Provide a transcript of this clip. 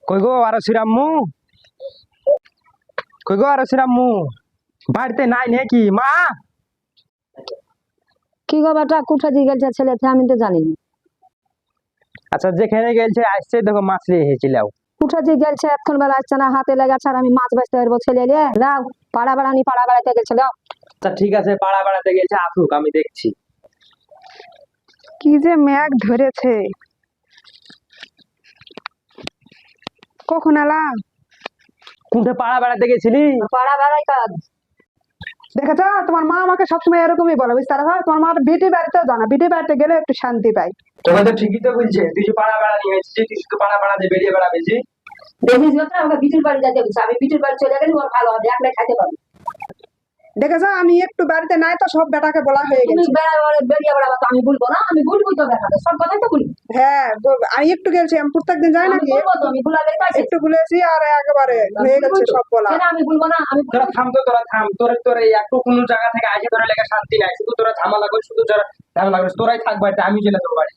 কই গো আর শ্রীরাম্মু, কই গো আর শ্রীরাম্মু, বাড়িতে নাই নাকি মা? কি গো বেটা, কোথা দিয়ে গেছে ছেলেটা আমি তো জানি না। আচ্ছা যেখানে গেছে আসছে দেখো মাছ রেখেছিলাম। কোথা দিয়ে গেছে এতক্ষণ বেলা আসছে না, হাতে লেগেছে আর আমি মাছ বেচতে পারবো ছেলে নিয়ে লাও। পাড়া বেড়ানি পাড়া বেড়াতে গেছে লাও। আচ্ছা ঠিক আছে, পাড়া বেড়াতে গেছে, আসুক আমি দেখছি। কি যে মেঘ ধরেছে, কখন এলা? কোনটা পাড়া বেড়াতে গেছিলি? পাড়া বেড়াই কাজ। দেখেছ, তোমার মা আমাকে সবসময় এরকমই বলে, বুঝতে পারো? তোমার মা বিটি বাড়িতেও জানা, বিটি বাড়িতে গেলে একটু শান্তি পাই। তোমার তো ঠিকই তো বলছে, তুই শুধু পাড়া বেড়া নিয়ে এসেছিস, তুই শুধু পাড়া বেড়াতে বেরিয়ে বেড়াবেছি। দেখিস কথা, আমাকে বিটুর বাড়ি যেতে বলছে, আমি বিটুর বাড়ি চলে গেলে ওর ভালো হবে, একলাই খাইতে পারবো। দেখেছ, আমি একটু বাড়িতে নাই তো সব বেটাকে বলা হয়ে তুমি গেছে। বেরিয়ে বেড়াবো তো আমি বলবো না, আমি বলবো তো বেটাকে সব কথাই তো বলি। হ্যাঁ, আমি একটু গেছি, আমি প্রত্যেকদিন যাই আমি নাকি, বলবো তো, আমি ভুলালে কাছে একটু ভুলেছি আর একেবারে হয়ে গেছে সব বলা। আমি বলবো না, আমি তোরা থাম তো, তোরা থাম, তোর এই একটু কোনো জায়গা থেকে আসে তোরা লেগে শান্তি নাই, শুধু তোরা ঝামেলা করিস, শুধু তোরা ঝামেলা করিস, তোরাই থাক বাড়িতে, আমি চলে তোর বাড়ি।